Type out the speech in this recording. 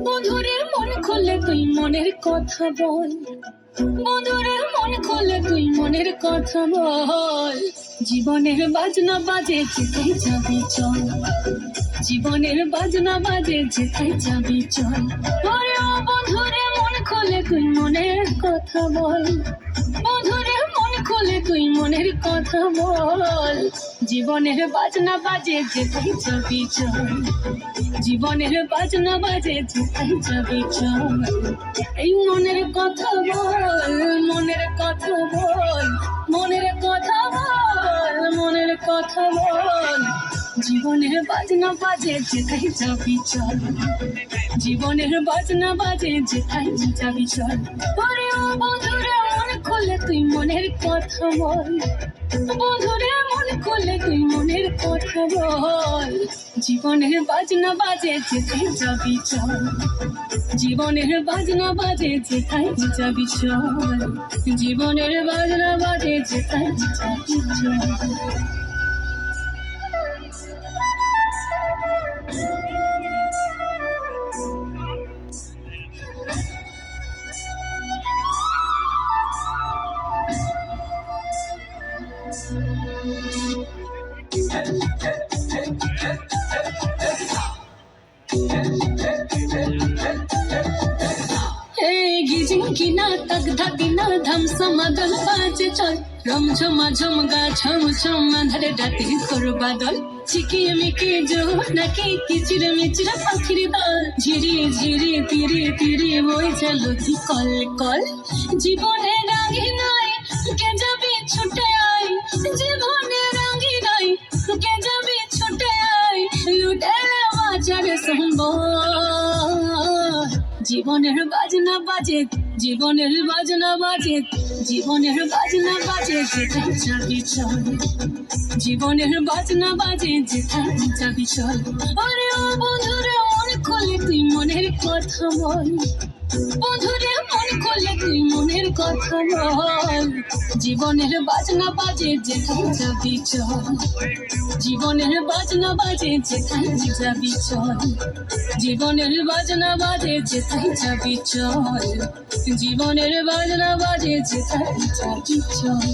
বন্ধুরে মন খুলে তুই মনের কথা বল, বন্ধুরে মন খুলে তুই মনের কথা বল। জীবনের বাজনা বাজে যেথায় যাবি চল, জীবনের বাজনা বাজে যেথায় যাবি চল। ওরে ও বন্ধুরে মন খুলে তুই মনের কথা বল, বন্ধুরে মন খুলে তুই মনের কথা বল। জীবনের বাজনা বাজে যেথায় যাবি চল, জীবনের বাজনা বাজে যেথায় যাবি চল। এই মনের কথা বল, মনের কথা বল, মনের কথা বল, মনের কথা বল। জীবনের বাজনা বাজে যেথায় যাবি চল, জীবনের বাজনা বাজে যেথায় যাবি চল। ওরে ও বন্ধুরে মন খুলে তুই মনের কথা বল, বন্ধুরে মন খুলে তুই মনের কথা বল। জীবনের বাজনা বাজে যেথায় যাবি চল, জীবনের বাজনা বাজে যেথায় যাবি চল, জীবনের বাজনা বাজে যেথায় যাবি চল। गिना तक धगिना धम समादल बाजे चल, रम झमा झम गा छम छम धरे डाते कर बादल। चिकिए मिकिए जो नाकी किचिर मिचिर पाखिर दल, झिरी झिरी तीरे तीरे বই চলো কল কল। জীবনে রাঙি নাই কে যাবি ছুটে আয়, জীবনে রাঙি নাই কে যাবি ছুটে আয়, লুটে বাজার সম্বল। জীবনের বাজনা বাজে, জীবনের বাজনা বাজে, জীবনের বাজনা বাজে যেথায় যাবি চল, জীবনের বাজনা বাজে যেথায় যাবি চল। ওরে ও বন্ধুরে মন খুলে তুই মনের কথা বল, বন্ধুরে মন খুলে তুই মনের কথা বল। জীবনের বাজনা বাজে যেথায় যাবি চল, জীবনের বাজনা বাজে যেথায় যাবি চল, জীবনের বাজনা বাজে যেথায় যাবি চল, জীবনের বাজনা বাজে যেথায় যাবি চল।